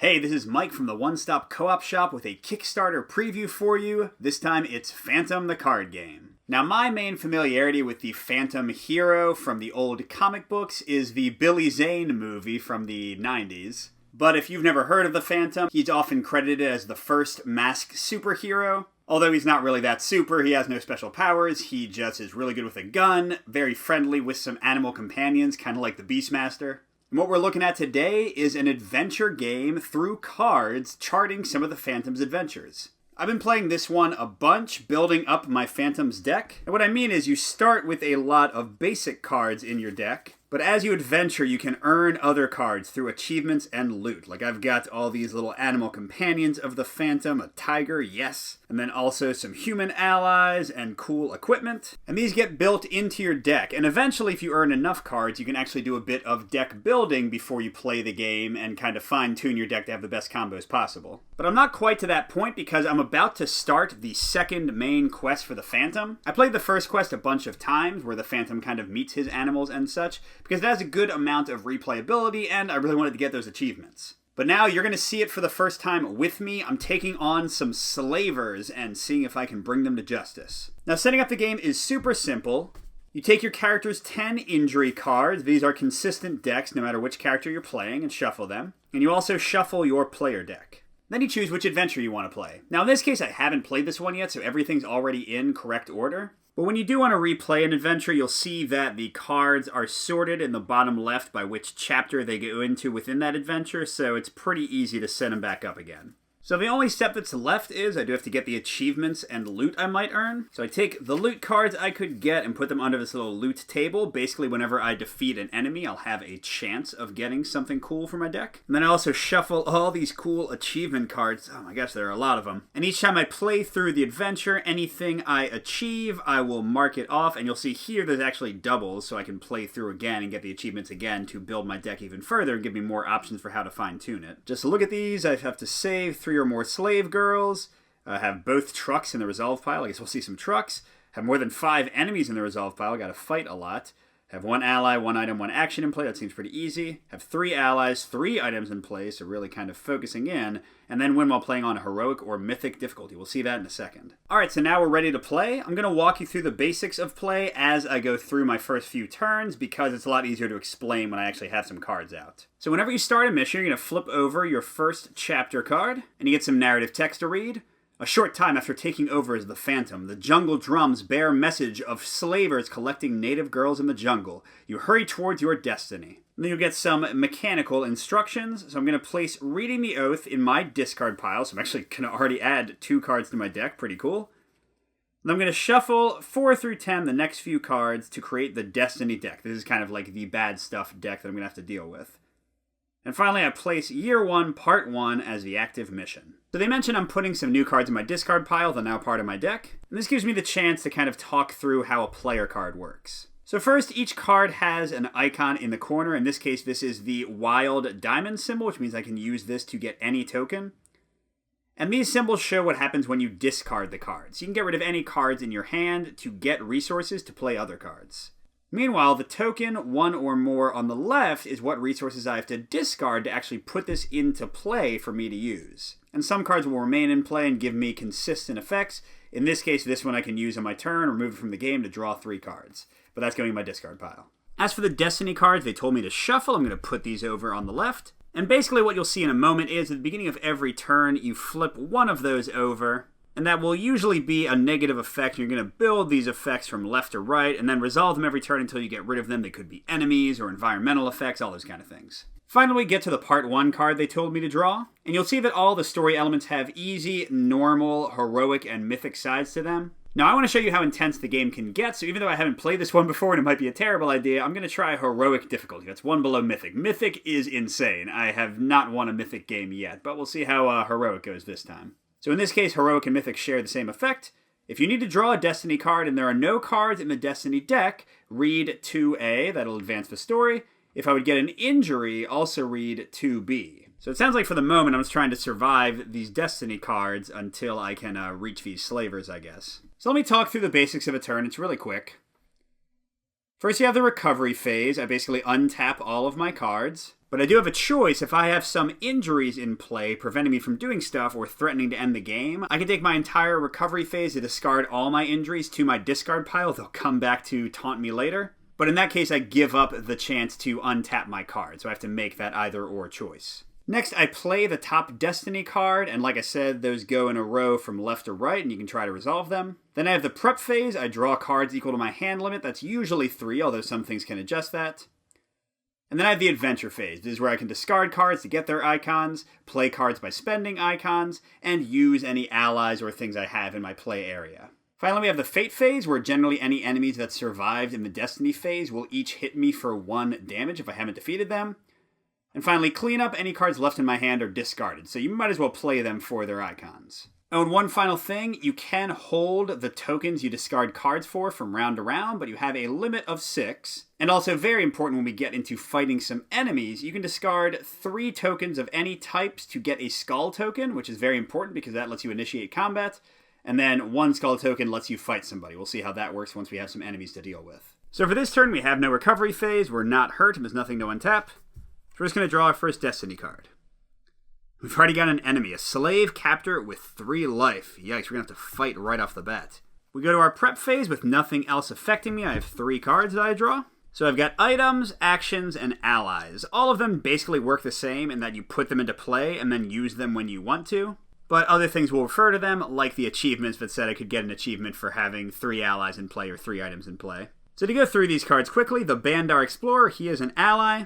Hey, this is Mike from the One Stop Co-op Shop with a Kickstarter preview for you. This time it's Phantom the card game. Now, my main familiarity with the Phantom hero from the old comic books is the Billy Zane movie from the 90s. But if you've never heard of the Phantom, he's often credited as the first masked superhero. Although he's not really that super, he has no special powers, he just is really good with a gun, very friendly with some animal companions, kind of like the Beastmaster. And what we're looking at today is an adventure game through cards charting some of the Phantom's adventures. I've been playing this one a bunch, building up my Phantom's deck. And what I mean is you start with a lot of basic cards in your deck, but as you adventure, you can earn other cards through achievements and loot. Like I've got all these little animal companions of the Phantom, a tiger, yes, and then also some human allies and cool equipment. And these get built into your deck, and eventually if you earn enough cards, you can actually do a bit of deck building before you play the game and kind of fine-tune your deck to have the best combos possible. But I'm not quite to that point because I'm about to start the second main quest for the Phantom. I played the first quest a bunch of times where the Phantom kind of meets his animals and such, because it has a good amount of replayability and I really wanted to get those achievements. But now you're going to see it for the first time with me. I'm taking on some slavers and seeing if I can bring them to justice. Now, setting up the game is super simple. You take your character's 10 injury cards. These are consistent decks no matter which character you're playing, and shuffle them. And you also shuffle your player deck. Then you choose which adventure you want to play. Now, in this case, I haven't played this one yet, so everything's already in correct order. But when you do want to replay an adventure, you'll see that the cards are sorted in the bottom left by which chapter they go into within that adventure, so it's pretty easy to set them back up again. So the only step that's left is I do have to get the achievements and loot I might earn. So I take the loot cards I could get and put them under this little loot table. Basically, whenever I defeat an enemy, I'll have a chance of getting something cool for my deck. And then I also shuffle all these cool achievement cards. Oh my gosh, there are a lot of them. And each time I play through the adventure, anything I achieve, I will mark it off. And you'll see here there's actually doubles, so I can play through again and get the achievements again to build my deck even further and give me more options for how to fine-tune it. Just to look at these, I have to save 3 or more slave girls, have both trucks in the resolve pile. I guess we'll see some trucks. Have more than 5 enemies in the resolve pile. Got to fight a lot. Have 1 ally, 1 item, 1 action in play. That seems pretty easy. Have 3 allies, 3 items in play, so really kind of focusing in. And then win while playing on heroic or mythic difficulty. We'll see that in a second. Alright, so now we're ready to play. I'm going to walk you through the basics of play as I go through my first few turns because it's a lot easier to explain when I actually have some cards out. So whenever you start a mission, you're going to flip over your first chapter card, and you get some narrative text to read. A short time after taking over as the Phantom, the jungle drums bear message of slavers collecting native girls in the jungle. You hurry towards your destiny. And then you'll get some mechanical instructions. So I'm going to place Reading the Oath in my discard pile. So I'm actually going to already add 2 cards to my deck. Pretty cool. And I'm going to shuffle 4 through 10, the next few cards, to create the Destiny deck. This is kind of like the bad stuff deck that I'm going to have to deal with. And finally, I place Year 1, Part 1 as the active mission. So they mentioned I'm putting some new cards in my discard pile. They're now part of my deck. And this gives me the chance to kind of talk through how a player card works. So first, each card has an icon in the corner. In this case, this is the wild diamond symbol, which means I can use this to get any token. And these symbols show what happens when you discard the cards. You can get rid of any cards in your hand to get resources to play other cards. Meanwhile, the token, 1 or more on the left, is what resources I have to discard to actually put this into play for me to use. And some cards will remain in play and give me consistent effects. In this case, this one I can use on my turn, remove it from the game to draw 3 cards. But that's going in my discard pile. As for the Destiny cards, they told me to shuffle. I'm going to put these over on the left. And basically what you'll see in a moment is at the beginning of every turn, you flip one of those over. And that will usually be a negative effect. You're going to build these effects from left to right and then resolve them every turn until you get rid of them. They could be enemies or environmental effects, all those kind of things. Finally, we get to the Part 1 card they told me to draw. And you'll see that all the story elements have easy, normal, heroic, and mythic sides to them. Now, I want to show you how intense the game can get, so even though I haven't played this one before and it might be a terrible idea, I'm going to try heroic difficulty. That's 1 below mythic. Mythic is insane. I have not won a mythic game yet, but we'll see how heroic goes this time. So in this case, heroic and mythic share the same effect. If you need to draw a Destiny card and there are no cards in the Destiny deck, read 2A, that'll advance the story. If I would get an injury, also read 2B. So it sounds like for the moment I'm just trying to survive these Destiny cards until I can reach these slavers, I guess. So let me talk through the basics of a turn. It's really quick. First you have the recovery phase. I basically untap all of my cards. But I do have a choice. If I have some injuries in play preventing me from doing stuff or threatening to end the game, I can take my entire recovery phase to discard all my injuries to my discard pile. They'll come back to taunt me later. But in that case, I give up the chance to untap my card, so I have to make that either or choice. Next, I play the top Destiny card, and like I said, those go in a row from left to right, and you can try to resolve them. Then I have the prep phase. I draw cards equal to my hand limit. That's usually 3, although some things can adjust that. And then I have the adventure phase. This is where I can discard cards to get their icons, play cards by spending icons, and use any allies or things I have in my play area. Finally, we have the fate phase, where generally any enemies that survived in the Destiny phase will each hit me for 1 damage if I haven't defeated them. And finally, cleanup. Any cards left in my hand are discarded, so you might as well play them for their icons. Oh, and one final thing, you can hold the tokens you discard cards for from round to round, but you have a limit of 6. And also very important when we get into fighting some enemies, you can discard 3 tokens of any types to get a skull token, which is very important because that lets you initiate combat. And then 1 skull token lets you fight somebody. We'll see how that works once we have some enemies to deal with. So for this turn, we have no recovery phase. We're not hurt, and there's nothing to untap. So we're just going to draw our first Destiny card. We've already got an enemy, a slave captor with 3 life. Yikes, we're going to have to fight right off the bat. We go to our prep phase with nothing else affecting me. I have 3 cards that I draw. So I've got items, actions, and allies. All of them basically work the same in that you put them into play and then use them when you want to. But other things will refer to them, like the achievements that said I could get an achievement for having 3 allies in play or 3 items in play. So to go through these cards quickly, the Bandar Explorer, he is an ally.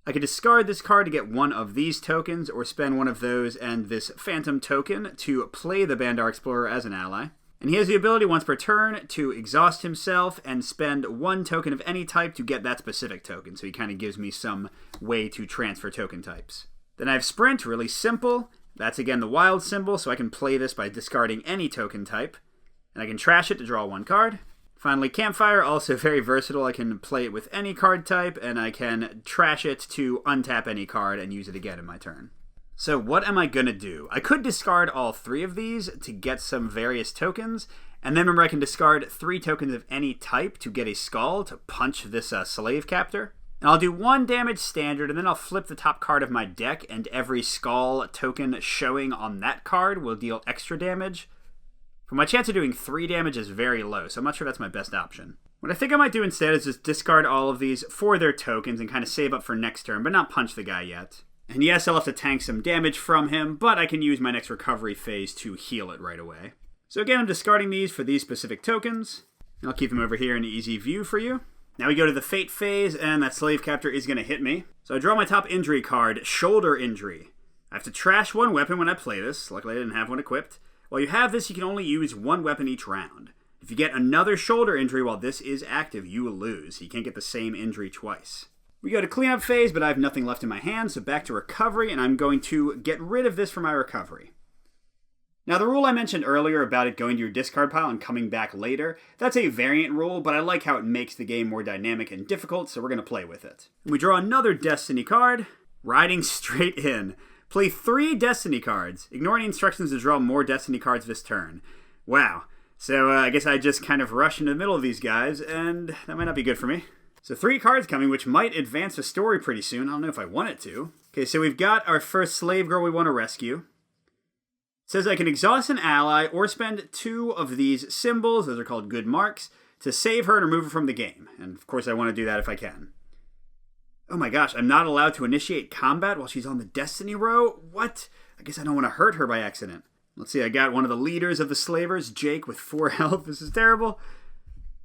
I could discard this card to get 1 of these tokens, or spend 1 of those and this Phantom token to play the Bandar Explorer as an ally. And he has the ability once per turn to exhaust himself and spend 1 token of any type to get that specific token. So he kind of gives me some way to transfer token types. Then I have Sprint, really simple. That's again the wild symbol, so I can play this by discarding any token type. And I can trash it to draw 1 card. Finally, Campfire, also very versatile. I can play it with any card type, and I can trash it to untap any card and use it again in my turn. So what am I going to do? I could discard all 3 of these to get some various tokens, and then remember I can discard 3 tokens of any type to get a skull to punch this slave captor. And I'll do 1 damage standard, and then I'll flip the top card of my deck, and every skull token showing on that card will deal extra damage. But my chance of doing 3 damage is very low, so I'm not sure that's my best option. What I think I might do instead is just discard all of these for their tokens and kind of save up for next turn, but not punch the guy yet. And yes, I'll have to tank some damage from him, but I can use my next recovery phase to heal it right away. So again, I'm discarding these for these specific tokens, and I'll keep them over here in easy view for you. Now we go to the Fate phase, and that Slave Captor is going to hit me. So I draw my top injury card, Shoulder Injury. I have to trash 1 weapon when I play this. Luckily I didn't have one equipped. While you have this, you can only use 1 weapon each round. If you get another shoulder injury while this is active, you will lose. You can't get the same injury twice. We go to cleanup phase, but I have nothing left in my hand, so back to recovery, and I'm going to get rid of this for my recovery. Now, the rule I mentioned earlier about it going to your discard pile and coming back later, that's a variant rule, but I like how it makes the game more dynamic and difficult, so we're going to play with it. We draw another Destiny card, riding straight in. Play 3 Destiny cards, ignoring the instructions to draw more Destiny cards this turn. Wow. So I guess I just kind of rush into the middle of these guys, and that might not be good for me. So 3 cards coming, which might advance the story pretty soon. I don't know if I want it to. Okay, so we've got our first slave girl we want to rescue. It says I can exhaust an ally or spend 2 of these symbols, those are called good marks, to save her and remove her from the game. And of course I want to do that if I can. Oh my gosh, I'm not allowed to initiate combat while she's on the Destiny row? What? I guess I don't want to hurt her by accident. Let's see, I got one of the leaders of the slavers, Jake, with 4 health. This is terrible.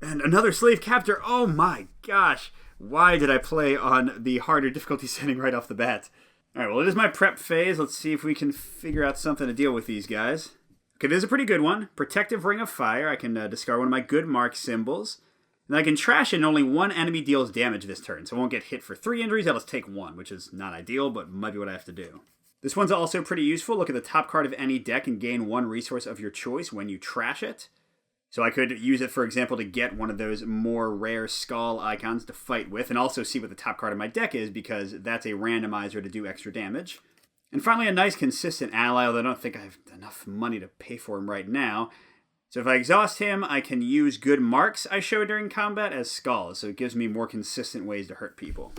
And another slave captor. Oh my gosh. Why did I play on the harder difficulty setting right off the bat? Alright, well, it is my prep phase. Let's see if we can figure out something to deal with these guys. Okay, this is a pretty good one. Protective Ring of Fire. I can discard one of my good mark symbols. And I can trash it and only 1 enemy deals damage this turn. So I won't get hit for 3 injuries. I'll just take 1, which is not ideal, but might be what I have to do. This one's also pretty useful. Look at the top card of any deck and gain 1 resource of your choice when you trash it. So I could use it, for example, to get one of those more rare skull icons to fight with, and also see what the top card of my deck is, because that's a randomizer to do extra damage. And finally, a nice consistent ally, although I don't think I have enough money to pay for him right now. So if I exhaust him, I can use good marks I show during combat as skulls, so it gives me more consistent ways to hurt people.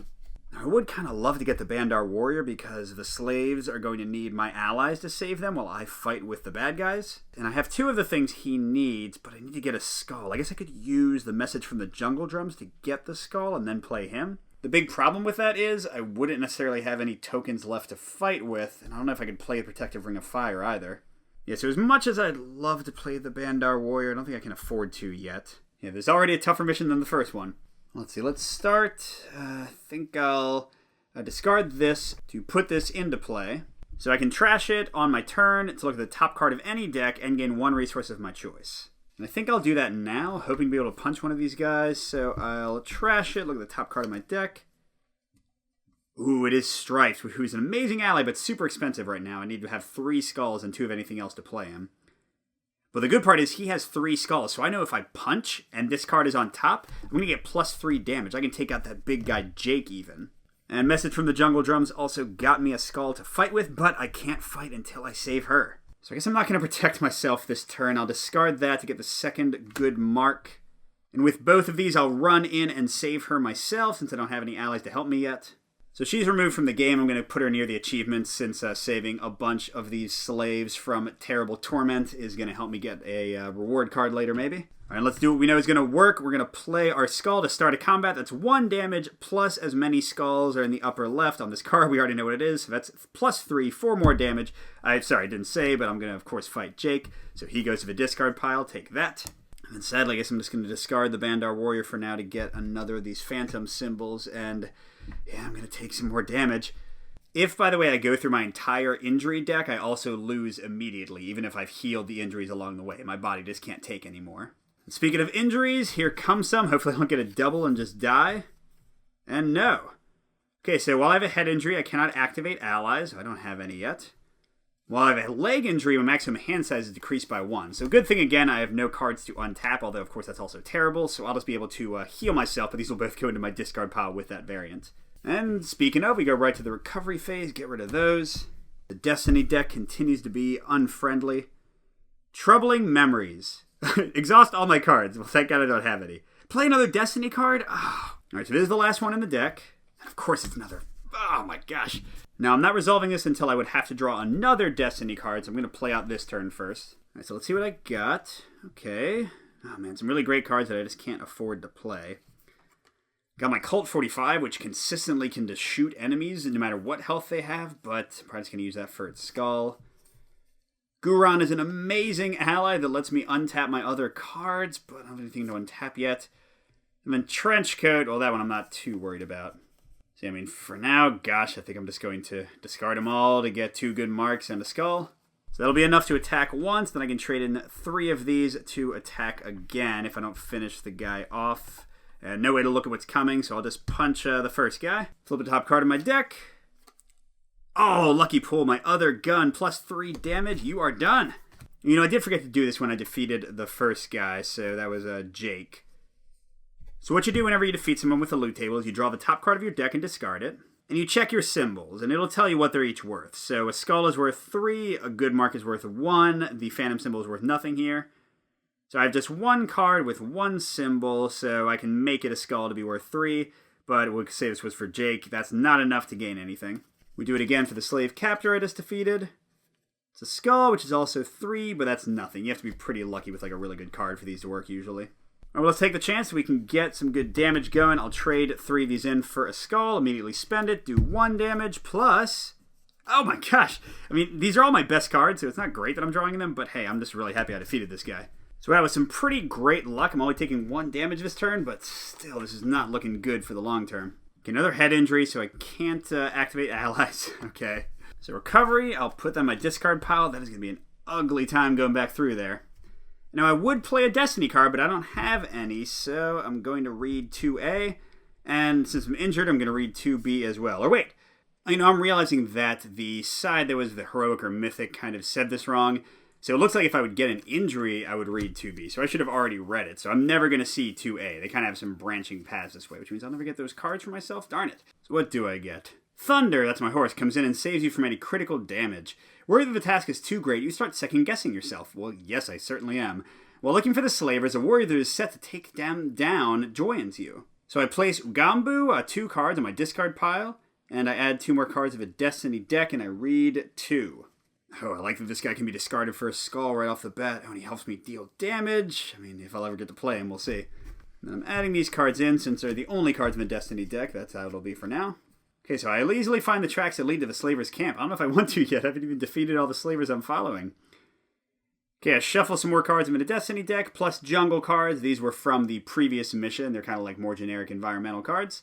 I would kind of love to get the Bandar Warrior because the slaves are going to need my allies to save them while I fight with the bad guys. And I have 2 of the things he needs, but I need to get a skull. I guess I could use the message from the jungle drums to get the skull and then play him. The big problem with that is I wouldn't necessarily have any tokens left to fight with, and I don't know if I could play the Protective Ring of Fire either. Yeah, so as much as I'd love to play the Bandar Warrior, I don't think I can afford to yet. Yeah, there's already a tougher mission than the first one. Let's see, let's start. I think I'll discard this to put this into play. So I can trash it on my turn to look at the top card of any deck and gain 1 resource of my choice. And I think I'll do that now, hoping to be able to punch one of these guys. So I'll trash it, look at the top card of my deck. Ooh, it is Stripes, who's an amazing ally, but super expensive right now. I need to have 3 skulls and 2 of anything else to play him. But the good part is he has 3 skulls, so I know if I punch and this card is on top, I'm going to get +3 damage. I can take out that big guy Jake even. And Message from the Jungle Drums also got me a skull to fight with, but I can't fight until I save her. So I guess I'm not going to protect myself this turn. I'll discard that to get the second good mark. And with both of these, I'll run in and save her myself since I don't have any allies to help me yet. So she's removed from the game. I'm going to put her near the achievements since saving a bunch of these slaves from terrible torment is going to help me get a reward card later maybe. All right, let's do what we know is going to work. We're going to play our skull to start a combat. That's 1 damage plus as many skulls are in the upper left on this card. We already know what it is. So that's +3, 4 more damage. I didn't say, but I'm going to, of course, fight Jake. So he goes to the discard pile. Take that. And then sadly, I guess I'm just going to discard the Bandar Warrior for now to get another of these phantom symbols. And yeah, I'm going to take some more damage. If, by the way, I go through my entire injury deck, I also lose immediately, even if I've healed the injuries along the way. My body just can't take anymore. And speaking of injuries, here comes some. Hopefully I don't get a double and just die. And no. Okay, so while I have a head injury, I cannot activate allies. I don't have any yet. While I have a leg injury, my maximum hand size is decreased by 1. So good thing, again, I have no cards to untap, although, of course, that's also terrible. So I'll just be able to heal myself, but these will both go into my discard pile with that variant. And speaking of, we go right to the recovery phase, get rid of those. The Destiny deck continues to be unfriendly. Troubling memories. Exhaust all my cards. Well, thank God I don't have any. Play another Destiny card? Oh. Alright, so this is the last one in the deck. And of course it's another. Oh my gosh. Now, I'm not resolving this until I would have to draw another Destiny card, so I'm going to play out this turn first. Alright, so let's see what I got. Okay. Oh man, some really great cards that I just can't afford to play. Got my Colt 45, which consistently can just shoot enemies no matter what health they have, but I'm probably just going to use that for its skull. Guran is an amazing ally that lets me untap my other cards, but I don't have anything to untap yet. And then Trenchcoat, well, that one I'm not too worried about. See, I mean, for now, gosh, I think I'm just going to discard them all to get 2 good marks and a skull. So that'll be enough to attack once, then I can trade in 3 of these to attack again if I don't finish the guy off. And no way to look at what's coming, so I'll just punch the first guy. Flip the top card of my deck. Oh, lucky pull, my other gun, +3 damage. You are done. You know, I did forget to do this when I defeated the first guy, so that was Jake. So what you do whenever you defeat someone with a loot table is you draw the top card of your deck and discard it. And you check your symbols, and it'll tell you what they're each worth. So a skull is worth 3, a good mark is worth 1, the phantom symbol is worth nothing here. So I have just 1 card with 1 symbol, so I can make it a skull to be worth 3, but we'll say this was for Jake. That's not enough to gain anything. We do it again for the slave captor I just defeated. It's a skull, which is also 3, but that's nothing. You have to be pretty lucky with like a really good card for these to work usually. All right, well, let's take the chance so we can get some good damage going. I'll trade 3 of these in for a skull, immediately spend it, do 1 damage, plus... Oh my gosh! I mean, these are all my best cards, so it's not great that I'm drawing them, but hey, I'm just really happy I defeated this guy. So that was some pretty great luck. I'm only taking 1 damage this turn, but still, this is not looking good for the long term. Okay, another head injury, so I can't activate allies. Okay. So recovery, I'll put that in my discard pile. That is going to be an ugly time going back through there. Now, I would play a Destiny card, but I don't have any, so I'm going to read 2A. And since I'm injured, I'm going to read 2B as well. Or wait, you know, I'm realizing that the side that was the heroic or mythic kind of said this wrong. So it looks like if I would get an injury, I would read 2B. So I should have already read it. So I'm never going to see 2A. They kind of have some branching paths this way, which means I'll never get those cards for myself. Darn it. So what do I get? Thunder, that's my horse, comes in and saves you from any critical damage. Worried that the task is too great, you start second-guessing yourself. Well, yes, I certainly am. While looking for the slavers, a warrior that is set to take them down joins you. So I place Ugambu, 2 cards on my discard pile, and I add 2 more cards of a Destiny deck, and I read 2. Oh, I like that this guy can be discarded for a skull right off the bat. Oh, and he helps me deal damage. I mean, if I'll ever get to play him, we'll see. And I'm adding these cards in since they're the only cards in the Destiny deck. That's how it'll be for now. Okay, so I'll easily find the tracks that lead to the Slavers' camp. I don't know if I want to yet. I haven't even defeated all the Slavers I'm following. Okay, I shuffle some more cards into the Destiny deck, plus jungle cards. These were from the previous mission. They're kind of like more generic environmental cards.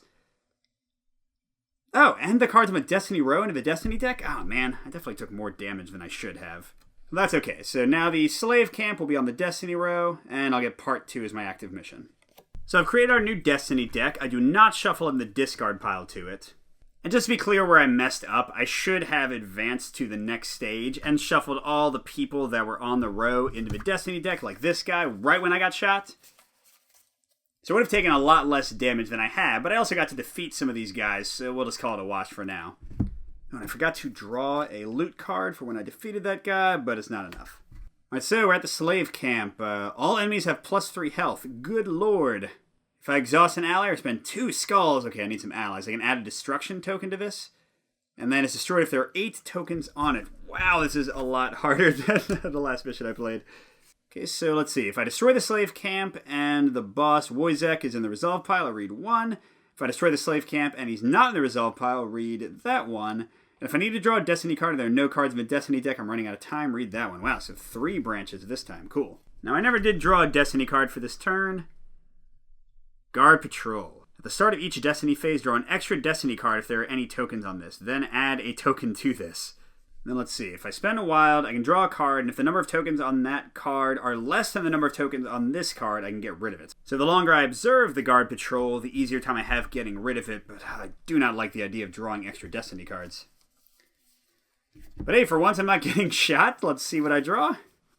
Oh, and the cards on the Destiny row into the Destiny deck? Oh, man, I definitely took more damage than I should have. Well, that's okay. So now the Slave Camp will be on the Destiny row, and I'll get Part 2 as my active mission. So I've created our new Destiny deck. I do not shuffle in the discard pile to it. And just to be clear where I messed up, I should have advanced to the next stage and shuffled all the people that were on the row into the Destiny deck, like this guy, right when I got shot. So I would have taken a lot less damage than I had, but I also got to defeat some of these guys, so we'll just call it a wash for now. Oh, and I forgot to draw a loot card for when I defeated that guy, but it's not enough. Alright, so we're at the Slave Camp. All enemies have +3 health. Good lord. If I exhaust an ally or spend 2 skulls, okay, I need some allies. I can add a destruction token to this, and then it's destroyed if there are 8 tokens on it. Wow, this is a lot harder than the last mission I played. Okay, so let's see. If I destroy the Slave Camp and the boss, Wojciech, is in the Resolve pile, I'll read 1. If I destroy the Slave Camp and he's not in the Resolve pile, I'll read that 1. And if I need to draw a Destiny card and there are no cards in the Destiny deck, I'm running out of time, read that 1. Wow, so 3 branches this time. Cool. Now, I never did draw a Destiny card for this turn. Guard Patrol. At the start of each Destiny phase, draw an extra Destiny card if there are any tokens on this. Then add a token to this. Then let's see. If I spend a wild, I can draw a card, and if the number of tokens on that card are less than the number of tokens on this card, I can get rid of it. So the longer I observe the Guard Patrol, the easier time I have getting rid of it, but I do not like the idea of drawing extra Destiny cards. But hey, for once I'm not getting shot. Let's see what I draw.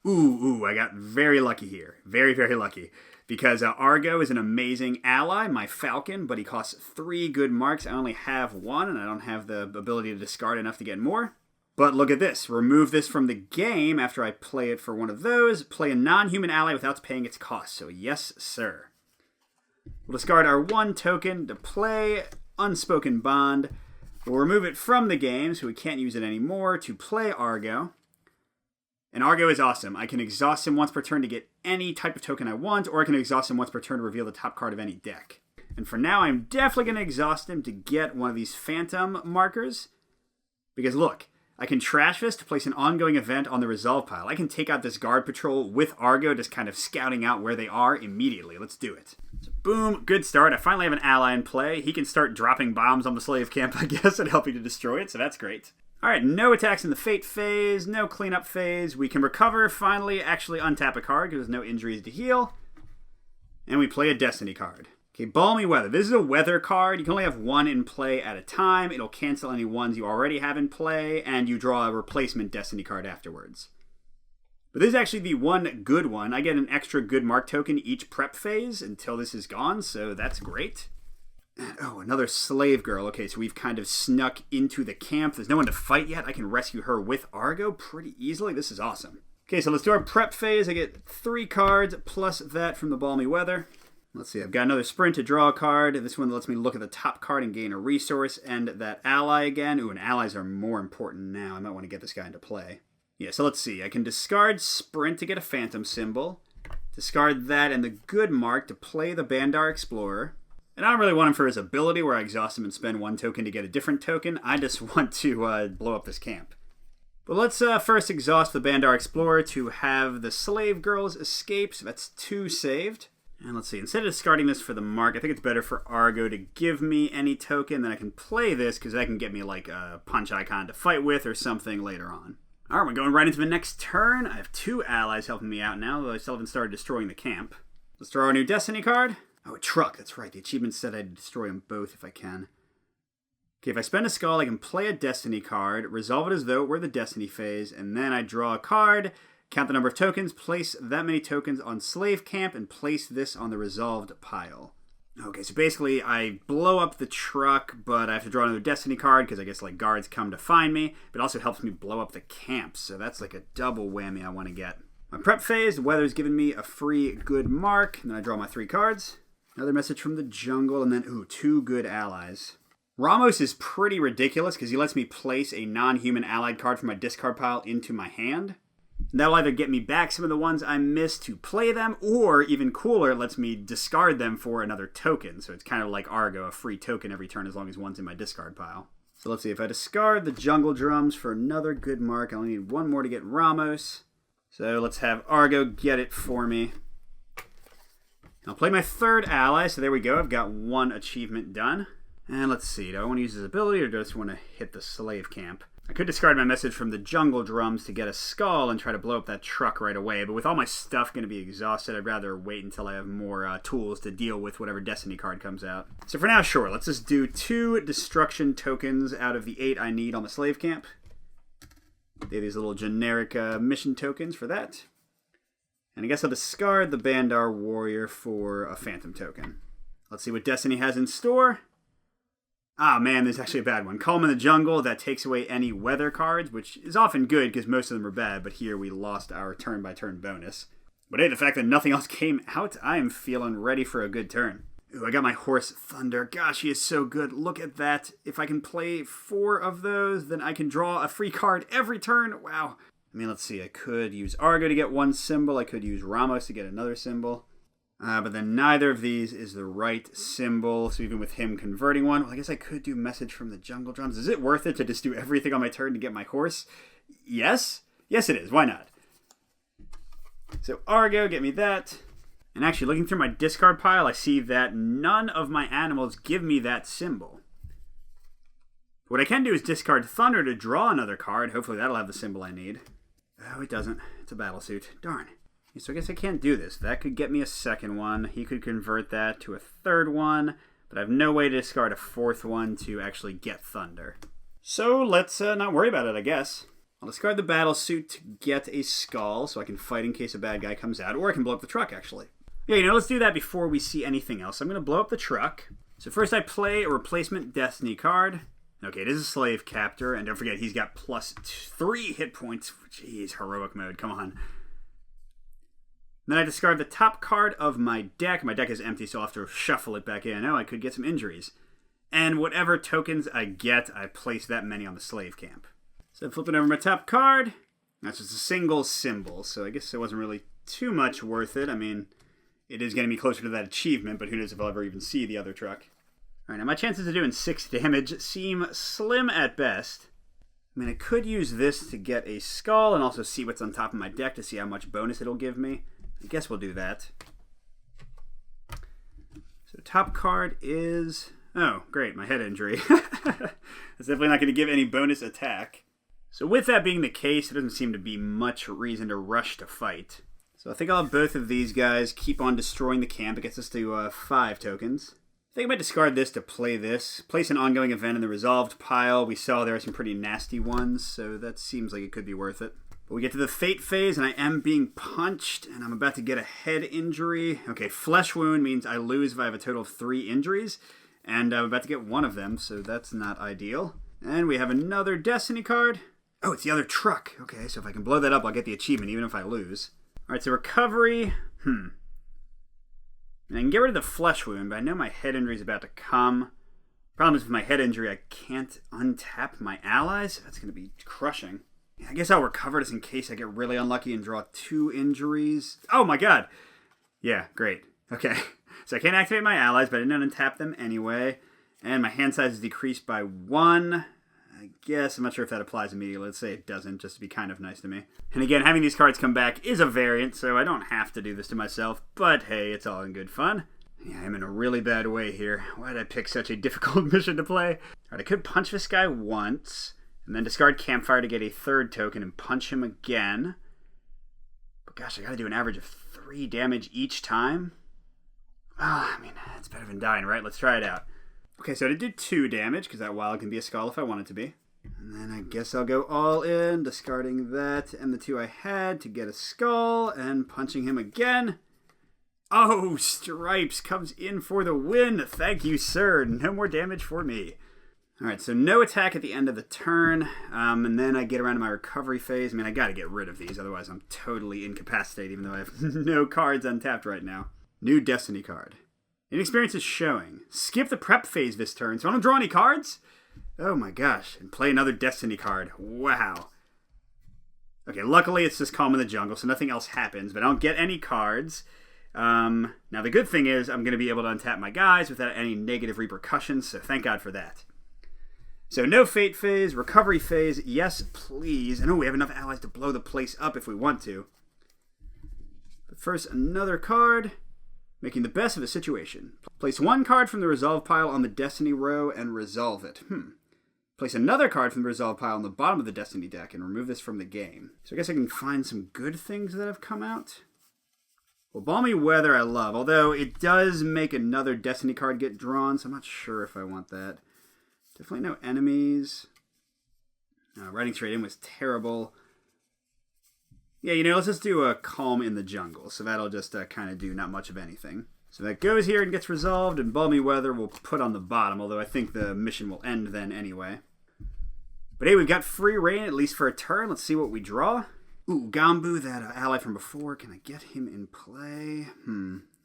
Ooh, I got very lucky here. Very, very lucky. Because Argo is an amazing ally, my Falcon, but he costs 3 good marks. I only have 1, and I don't have the ability to discard enough to get more. But look at this. Remove this from the game after I play it for one of those. Play a non-human ally without paying its cost. So yes, sir. We'll discard our 1 token to play Unspoken Bond. We'll remove it from the game so we can't use it anymore to play Argo. And Argo is awesome. I can exhaust him once per turn to get any type of token I want, or I can exhaust him once per turn to reveal the top card of any deck. And for now, I'm definitely going to exhaust him to get one of these Phantom markers. Because look, I can trash this to place an ongoing event on the Resolve pile. I can take out this Guard Patrol with Argo, just kind of scouting out where they are immediately. Let's do it. So boom, good start. I finally have an ally in play. He can start dropping bombs on the Slave Camp, I guess, and helping to destroy it, so that's great. Alright, no attacks in the Fate phase, no cleanup phase. We can recover, finally, actually untap a card because there's no injuries to heal. And we play a Destiny card. Okay, Balmy Weather. This is a weather card. You can only have 1 in play at a time. It'll cancel any ones you already have in play, and you draw a replacement Destiny card afterwards. But this is actually the one good one. I get an extra good mark token each prep phase until this is gone, so that's great. Oh, another slave girl. Okay, so we've kind of snuck into the camp. There's no one to fight yet. I can rescue her with Argo pretty easily. This is awesome. Okay, so let's do our prep phase. I get 3 cards plus that from the Balmy Weather. Let's see, I've got another sprint to draw a card. This one lets me look at the top card and gain a resource and that ally again. Ooh, and allies are more important now. I might want to get this guy into play. Yeah, so let's see. I can discard sprint to get a Phantom symbol. Discard that and the good mark to play the Bandar Explorer. And I don't really want him for his ability where I exhaust him and spend 1 token to get a different token. I just want to blow up this camp. But let's first exhaust the Bandar Explorer to have the slave girls escape. So that's 2 saved. And let's see, instead of discarding this for the mark, I think it's better for Argo to give me any token. Then I can play this because that can get me like a punch icon to fight with or something later on. Alright, we're going right into the next turn. I have 2 allies helping me out now, though I still haven't started destroying the camp. Let's draw our new Destiny card. Oh, a truck, that's right. The achievement said I'd destroy them both if I can. Okay, if I spend a skull, I can play a Destiny card, resolve it as though it were the Destiny phase, and then I draw a card, count the number of tokens, place that many tokens on Slave Camp, and place this on the resolved pile. Okay, so basically I blow up the truck, but I have to draw another Destiny card, because I guess like guards come to find me, but it also helps me blow up the camp, so that's like a double whammy I want to get. My prep phase, the weather's given me a free good mark. And then I draw my 3 cards. Another message from the jungle, and then, 2 good allies. Ramos is pretty ridiculous because he lets me place a non-human allied card from my discard pile into my hand. And that'll either get me back some of the ones I missed to play them, or even cooler, it lets me discard them for another token. So it's kind of like Argo, a free token every turn as long as one's in my discard pile. So let's see, if I discard the jungle drums for another good mark, I only need 1 more to get Ramos. So let's have Argo get it for me. I'll play my 3rd ally, so there we go. I've got 1 achievement done. And let's see, do I want to use his ability or do I just want to hit the slave camp? I could discard my message from the jungle drums to get a skull and try to blow up that truck right away, but with all my stuff going to be exhausted, I'd rather wait until I have more tools to deal with whatever Destiny card comes out. So for now, sure, let's just do 2 destruction tokens out of the 8 I need on the slave camp. They have these little generic mission tokens for that. And I guess I'll discard the Bandar Warrior for a Phantom token. Let's see what Destiny has in store. Ah, man, there's actually a bad one. Calm in the Jungle, that takes away any weather cards, which is often good because most of them are bad, but here we lost our turn-by-turn bonus. But hey, the fact that nothing else came out, I am feeling ready for a good turn. Ooh, I got my horse Thunder. Gosh, he is so good. Look at that. If I can play 4 of those, then I can draw a free card every turn. Wow. I mean, let's see. I could use Argo to get 1 symbol. I could use Ramos to get another symbol. But then neither of these is the right symbol, so even with him converting one, well, I guess I could do Message from the Jungle Drums. Is it worth it to just do everything on my turn to get my horse? Yes? Yes, it is. Why not? So Argo, get me that. And actually, looking through my discard pile, I see that none of my animals give me that symbol. What I can do is discard Thunder to draw another card. Hopefully that'll have the symbol I need. Oh, it doesn't. It's a battle suit. Darn. So I guess I can't do this. That could get me a 2nd one. He could convert that to a 3rd one, but I have no way to discard a 4th one to actually get Thunder. So let's not worry about it, I guess. I'll discard the battle suit to get a skull so I can fight in case a bad guy comes out, or I can blow up the truck, actually. Yeah, let's do that before we see anything else. I'm going to blow up the truck. So first I play a replacement Destiny card. Okay, it is a slave captor, and don't forget he's got +3 hit points. Jeez, heroic mode, come on. Then I discard the top card of my deck. My deck is empty, so I'll have to shuffle it back in. Oh, I could get some injuries. And whatever tokens I get, I place that many on the slave camp. So flipping over my top card. That's just a single symbol, so I guess it wasn't really too much worth it. I mean, it is getting me closer to that achievement, but who knows if I'll ever even see the other truck. Alright, now my chances of doing 6 damage seem slim at best. I mean, I could use this to get a skull and also see what's on top of my deck to see how much bonus it'll give me. I guess we'll do that. So top card is... Oh, great, my head injury. That's definitely not going to give any bonus attack. So with that being the case, there doesn't seem to be much reason to rush to fight. So I think I'll have both of these guys keep on destroying the camp. It gets us to 5 tokens. I think I might discard this to play this. Place an ongoing event in the resolved pile. We saw there are some pretty nasty ones, so that seems like it could be worth it. But we get to the fate phase, and I am being punched, and I'm about to get a head injury. Okay, flesh wound means I lose if I have a total of 3 injuries, and I'm about to get 1 of them, so that's not ideal. And we have another Destiny card. Oh, it's the other truck. Okay, so if I can blow that up, I'll get the achievement, even if I lose. Alright, so recovery. And I can get rid of the flesh wound, but I know my head injury is about to come. Problem is, with my head injury, I can't untap my allies. That's going to be crushing. I guess I'll recover this in case I get really unlucky and draw 2 injuries. Oh my god! Yeah, great. Okay. So I can't activate my allies, but I didn't untap them anyway. And my hand size is decreased by 1. I guess, I'm not sure if that applies immediately. Let's say it doesn't, just to be kind of nice to me. And again, having these cards come back is a variant, so I don't have to do this to myself. But hey, it's all in good fun. Yeah, I'm in a really bad way here. Why did I pick such a difficult mission to play? Alright, I could punch this guy once. And then discard Campfire to get a 3rd token and punch him again. But gosh, I gotta do an average of 3 damage each time. I mean, it's better than dying, right? Let's try it out. Okay, so I did 2 damage, because that wild can be a skull if I want it to be. And then I guess I'll go all in, discarding that and the 2 I had to get a skull, and punching him again. Oh, Stripes comes in for the win. Thank you, sir. No more damage for me. Alright, so no attack at the end of the turn, and then I get around to my recovery phase. I mean, I gotta get rid of these, otherwise I'm totally incapacitated, even though I have no cards untapped right now. New Destiny card. Inexperience is showing. Skip the prep phase this turn, so I don't draw any cards? Oh my gosh, and play another Destiny card. Wow. Okay, luckily it's just Calm in the Jungle, so nothing else happens, but I don't get any cards. Now the good thing is I'm going to be able to untap my guys without any negative repercussions, so thank God for that. So no Fate phase, recovery phase, yes please. I know we have enough allies to blow the place up if we want to. But first, another card, making the best of the situation. Place one card from the resolve pile on the Destiny row and resolve it. Place another card from the resolve pile on the bottom of the Destiny deck and remove this from the game. So I guess I can find some good things that have come out. Well, Balmy Weather I love, although it does make another Destiny card get drawn, so I'm not sure if I want that. Definitely no enemies. Riding straight in was terrible. Yeah, let's just do a Calm in the Jungle. So that'll just kind of do not much of anything. So that goes here and gets resolved, and Balmy Weather we'll put on the bottom, although I think the mission will end then anyway. But hey, we've got free reign, at least for a turn. Let's see what we draw. Ooh, Gambu, that ally from before. Can I get him in play?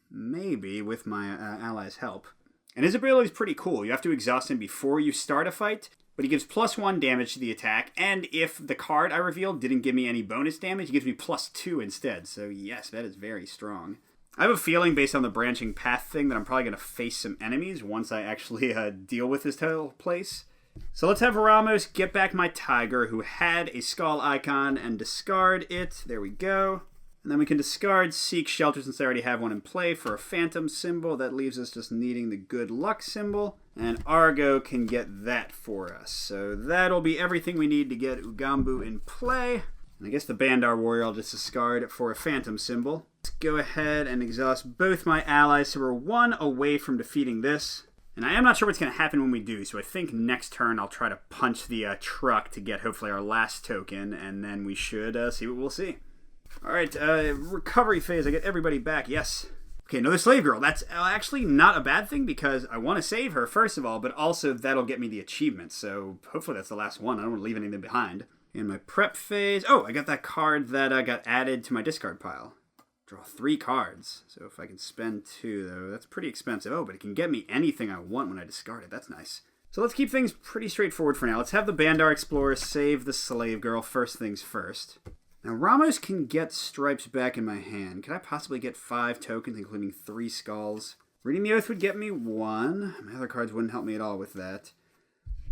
Maybe with my ally's help. And his ability is pretty cool. You have to exhaust him before you start a fight, but he gives +1 damage to the attack, and if the card I revealed didn't give me any bonus damage, he gives me +2 instead. So yes, that is very strong. I have a feeling, based on the branching path thing, that I'm probably going to face some enemies once I actually deal with this whole place. So let's have Ramos get back my Tiger, who had a skull icon, and discard it. There we go. And then we can discard Seek Shelter since I already have one in play for a Phantom symbol. That leaves us just needing the Good Luck symbol. And Argo can get that for us. So that'll be everything we need to get Ugambu in play. And I guess the Bandar Warrior I'll just discard for a Phantom symbol. Let's go ahead and exhaust both my allies. So we're one away from defeating this. And I am not sure what's going to happen when we do. So I think next turn I'll try to punch the truck to get hopefully our last token. And then we should see what we'll see. Alright, recovery phase. I get everybody back. Yes. Okay, another slave girl. That's actually not a bad thing because I want to save her, first of all, but also that'll get me the achievement. So hopefully that's the last one. I don't want to leave anything behind. In my prep phase... Oh, I got that card that got added to my discard pile. Draw 3 cards. So if I can spend 2, though, that's pretty expensive. Oh, but it can get me anything I want when I discard it. That's nice. So let's keep things pretty straightforward for now. Let's have the Bandar Explorer save the slave girl first things first. Now, Ramos can get stripes back in my hand. Could I possibly get 5 tokens, including 3 skulls? Reading the Oath would get me 1. My other cards wouldn't help me at all with that.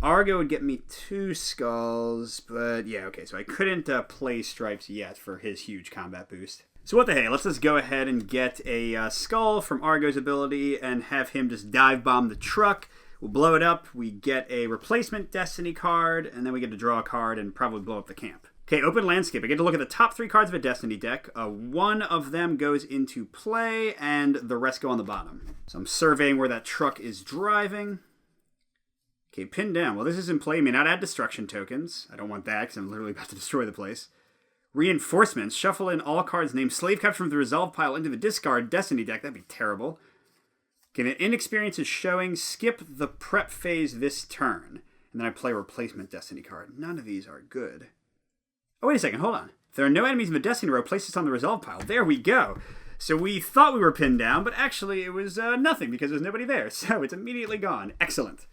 Argo would get me 2 skulls, but yeah, okay, so I couldn't play stripes yet for his huge combat boost. So what the hey, let's just go ahead and get a skull from Argo's ability and have him just dive bomb the truck. We'll blow it up, we get a replacement Destiny card, and then we get to draw a card and probably blow up the camp. Okay, open landscape. I get to look at the top 3 cards of a Destiny deck. 1 of them goes into play, and the rest go on the bottom. So I'm surveying where that truck is driving. Okay, pinned down. Well, this is in play. May not add destruction tokens. I don't want that, because I'm literally about to destroy the place. Reinforcements. Shuffle in all cards named Slave Capture from the resolve pile into the discard Destiny deck. That'd be terrible. Okay, an inexperience is showing. Skip the prep phase this turn. And then I play a replacement Destiny card. None of these are good. Oh, wait a second, hold on. If there are no enemies in the Destiny row, place this on the resolve pile. There we go. So we thought we were pinned down, but actually it was nothing because there's nobody there. So it's immediately gone. Excellent.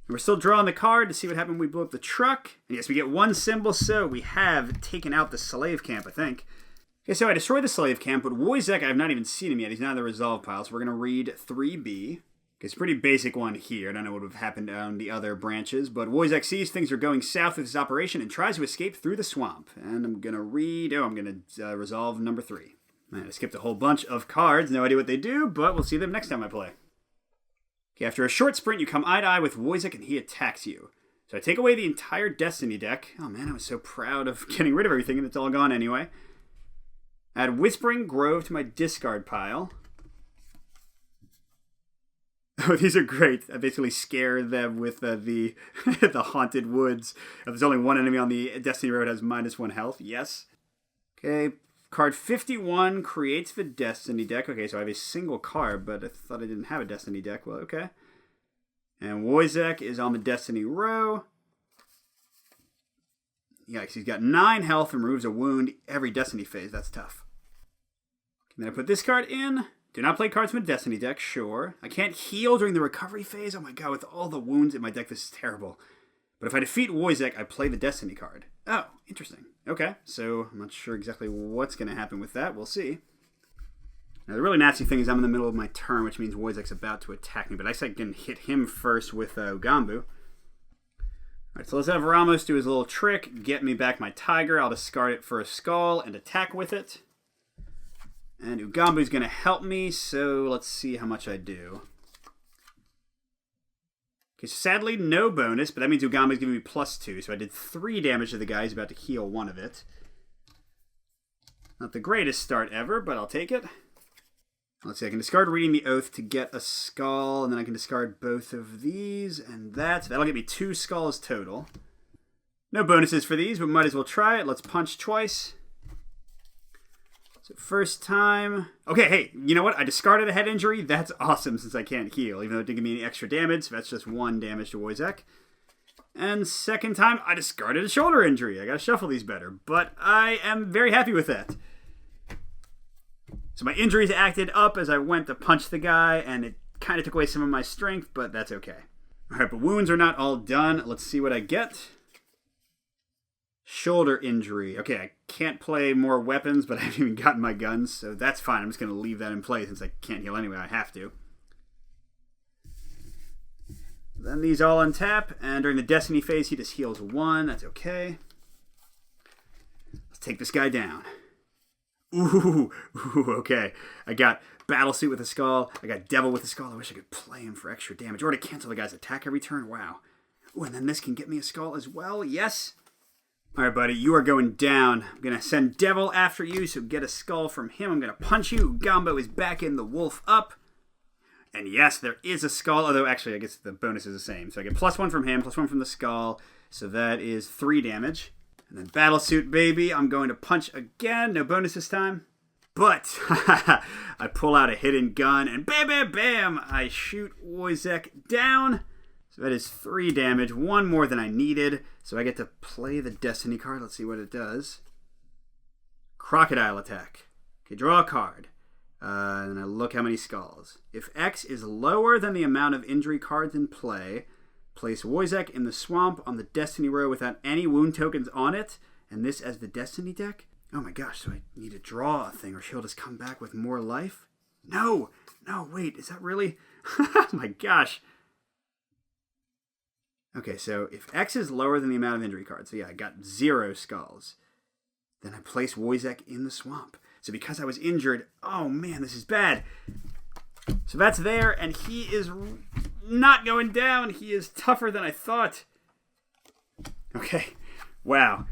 And we're still drawing the card to see what happened when we blew up the truck. And yes, we get 1 symbol, so we have taken out the slave camp, I think. Okay, so I destroyed the slave camp, but Wojciech, I have not even seen him yet. He's not in the resolve pile, so we're going to read 3B. It's a pretty basic one here. I don't know what would have happened on the other branches, but Wojciech sees things are going south with his operation and tries to escape through the swamp. And I'm going to read... Oh, I'm going to resolve number 3. Man, I skipped a whole bunch of cards. No idea what they do, but we'll see them next time I play. Okay, after a short sprint, you come eye to eye with Wojciech and he attacks you. So I take away the entire Destiny deck. Oh man, I was so proud of getting rid of everything and it's all gone anyway. Add Whispering Grove to my discard pile. Oh, these are great. I basically scare them with the the Haunted Woods. If there's only one enemy on the Destiny road, it has -1 health. Yes. Okay, card 51 creates the Destiny deck. Okay, so I have a single card, but I thought I didn't have a Destiny deck. Well, okay. And Wojciech is on the Destiny row. Yikes, he's got 9 health and removes a wound every Destiny phase. That's tough. And then I put this card in. Do not play cards from a Destiny deck, sure. I can't heal during the recovery phase. Oh my god, with all the wounds in my deck, this is terrible. But if I defeat Wojciech, I play the Destiny card. Oh, interesting. Okay, so I'm not sure exactly what's going to happen with that. We'll see. Now, the really nasty thing is I'm in the middle of my turn, which means Wojciech's about to attack me. But I can hit him first with Ugambu. Alright, so let's have Ramos do his little trick. Get me back my Tiger. I'll discard it for a Skull and attack with it. And Ugambu's going to help me, so let's see how much I do. Okay, so sadly, no bonus, but that means Ugambu's giving me +2, so I did 3 damage to the guy. He's about to heal 1 of it. Not the greatest start ever, but I'll take it. Let's see, I can discard Reading the Oath to get a Skull, and then I can discard both of these and that. So that'll get me 2 Skulls total. No bonuses for these, but might as well try it. Let's punch twice. So first time... Okay, hey, you know what? I discarded a head injury. That's awesome since I can't heal, even though it didn't give me any extra damage. So that's just 1 damage to Wojciech. And second time, I discarded a shoulder injury. I gotta shuffle these better, but I am very happy with that. So my injuries acted up as I went to punch the guy, and it kind of took away some of my strength, but that's okay. Alright, but wounds are not all done. Let's see what I get. Shoulder injury. Okay, I can't play more weapons, but I haven't even gotten my guns, so that's fine. I'm just going to leave that in play since I can't heal anyway. I have to. Then these all untap, and during the Destiny phase, he just heals 1. That's okay. Let's take this guy down. Ooh, okay. I got Battlesuit with a Skull. I got Devil with a Skull. I wish I could play him for extra damage. Or to cancel the guy's attack every turn. Wow. Ooh, and then this can get me a Skull as well. Yes. Alright, buddy. You are going down. I'm going to send Devil after you, so get a Skull from him. I'm going to punch you. Ugambu is back in the Wolf up. And yes, there is a Skull. Although, actually, I guess the bonus is the same. So I get +1 from him, +1 from the Skull. So that is 3 damage. And then Battlesuit, baby. I'm going to punch again. No bonus this time. But I pull out a hidden gun and bam, bam, bam. I shoot Wojciech down. So that is 3 damage. 1 more than I needed. So I get to play the Destiny card. Let's see what it does. Crocodile attack. Okay, draw a card. And I look how many Skulls. If X is lower than the amount of injury cards in play... Place Wojciech in the swamp on the Destiny row without any wound tokens on it. And this as the Destiny deck? Oh my gosh, so I need to draw a thing or she'll just come back with more life? No, wait, is that really? Oh my gosh. Okay, so if X is lower than the amount of injury cards, so yeah, I got 0 Skulls. Then I place Wojciech in the swamp. So because I was injured, oh man, this is bad. So that's there, and he is not going down. He is tougher than I thought. Okay. Wow.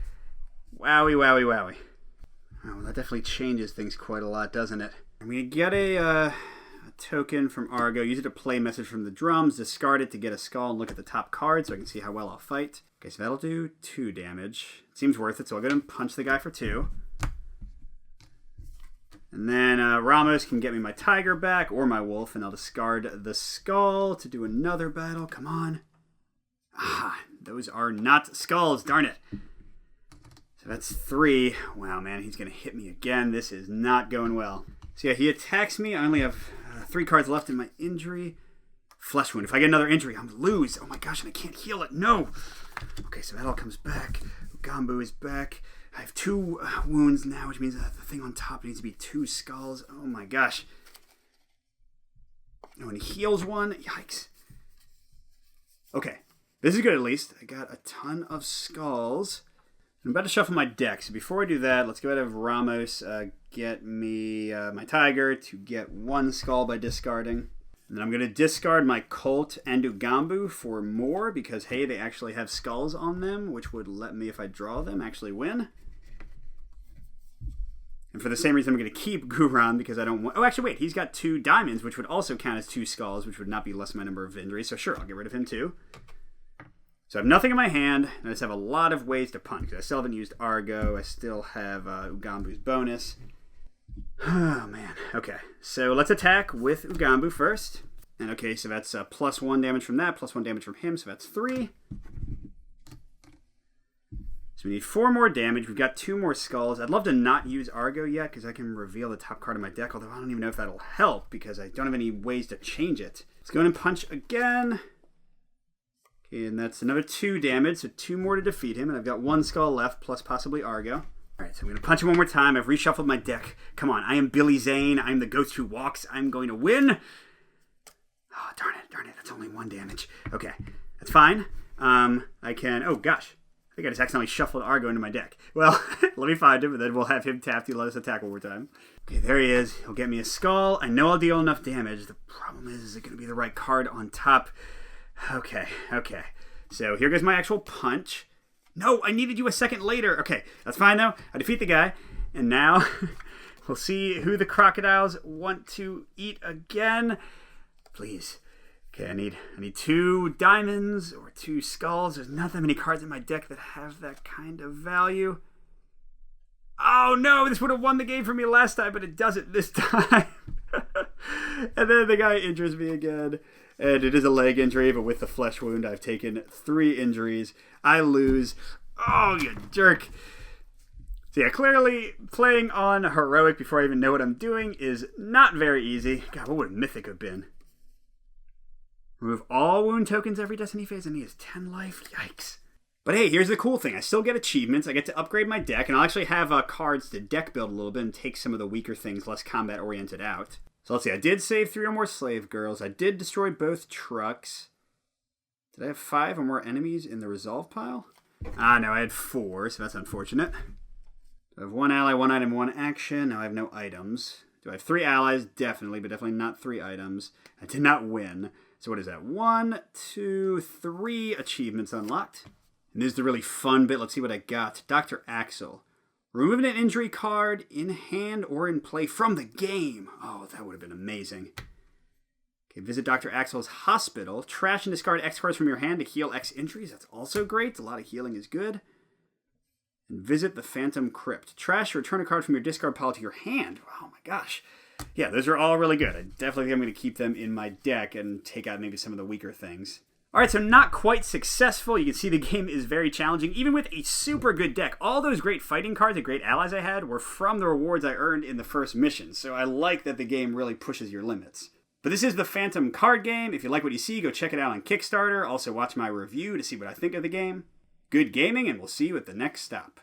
Wowie. Oh, that definitely changes things quite a lot, doesn't it? I'm going to get a token from Argo, use it to play message from the drums, discard it to get a Skull, and look at the top card so I can see how well I'll fight. Okay, so that'll do 2 damage. Seems worth it, so I'll go and punch the guy for 2. And then Ramos can get me my Tiger back or my Wolf, and I'll discard the Skull to do another battle. Come on. Ah, those are not Skulls, darn it. So that's 3. Wow, man, he's going to hit me again. This is not going well. So yeah, he attacks me. I only have 3 cards left in my injury. Flesh wound. If I get another injury, I'm going to lose. Oh my gosh, and I can't heal it. No. Okay, so that all comes back. Ugambu is back. I have 2 wounds now, which means that the thing on top needs to be 2 Skulls. Oh my gosh. Oh, and he heals 1. Yikes. Okay. This is good at least. I got a ton of Skulls. I'm about to shuffle my deck. So before I do that, let's go ahead and have Ramos get me my Tiger to get 1 Skull by discarding. And then I'm going to discard my Colt and Ugambu for more because, hey, they actually have Skulls on them, which would let me, if I draw them, actually win. And for the same reason, I'm going to keep Guran because I don't want... Oh, actually, wait. He's got 2 diamonds, which would also count as 2 Skulls, which would not be less than my number of injuries. So sure, I'll get rid of him too. So I have nothing in my hand, and I just have a lot of ways to punt because I still haven't used Argo. I still have Ugambu's bonus. Oh, man. Okay, so let's attack with Ugambu first. And okay, so that's plus 1 damage from that, plus 1 damage from him, so that's 3. So we need 4 more damage. We've got 2 more skulls. I'd love to not use Argo yet, because I can reveal the top card of my deck, although I don't even know if that'll help, because I don't have any ways to change it. Let's go in and punch again. Okay, and that's another 2 damage, so 2 more to defeat him, and I've got 1 skull left, plus possibly Argo. Alright, so I'm going to punch him one more time. I've reshuffled my deck. Come on, I am Billy Zane. I'm the ghost who walks. I'm going to win. Oh, darn it. That's only 1 damage. Okay, that's fine. I can... Oh, gosh. I think I just accidentally shuffled Argo into my deck. Well, let me find him, and then we'll have him tapped. He'll let us attack one more time. Okay, there he is. He'll get me a skull. I know I'll deal enough damage. The problem is it going to be the right card on top? Okay. So here goes my actual punch. No, I needed you a second later. Okay, that's fine, though. I defeat the guy, and now we'll see who the crocodiles want to eat again. Please. Okay, I need 2 diamonds or 2 skulls. There's not that many cards in my deck that have that kind of value. Oh no, this would have won the game for me last time, but it doesn't this time. And then the guy injures me again. And it is a leg injury, but with the flesh wound, I've taken 3 injuries. I lose. Oh, you jerk. So yeah, clearly playing on Heroic before I even know what I'm doing is not very easy. God, what would Mythic have been? Remove all wound tokens every Destiny phase, and he has 10 life. Yikes. But hey, here's the cool thing. I still get achievements. I get to upgrade my deck, and I'll actually have cards to deck build a little bit and take some of the weaker things, less combat-oriented out. So let's see. I did save 3 or more slave girls. I did destroy both trucks. Did I have 5 or more enemies in the resolve pile? Ah, no, I had 4, so that's unfortunate. I have 1 ally, 1 item, 1 action. Now I have no items. Do I have 3 allies? Definitely, but definitely not 3 items. I did not win. So what is that? 1, 2, 3 achievements unlocked. And this is the really fun bit. Let's see what I got. Dr. Axel. Removing an injury card in hand or in play from the game. Oh, that would have been amazing. Okay, visit Dr. Axel's hospital. Trash and discard X cards from your hand to heal X injuries. That's also great. A lot of healing is good. And visit the Phantom Crypt. Trash or return a card from your discard pile to your hand. Oh my gosh. Yeah, those are all really good. I definitely think I'm going to keep them in my deck and take out maybe some of the weaker things. Alright, so not quite successful. You can see the game is very challenging, even with a super good deck. All those great fighting cards and great allies I had were from the rewards I earned in the first mission, so I like that the game really pushes your limits. But this is the Phantom card game. If you like what you see, go check it out on Kickstarter. Also watch my review to see what I think of the game. Good gaming, and we'll see you at the next stop.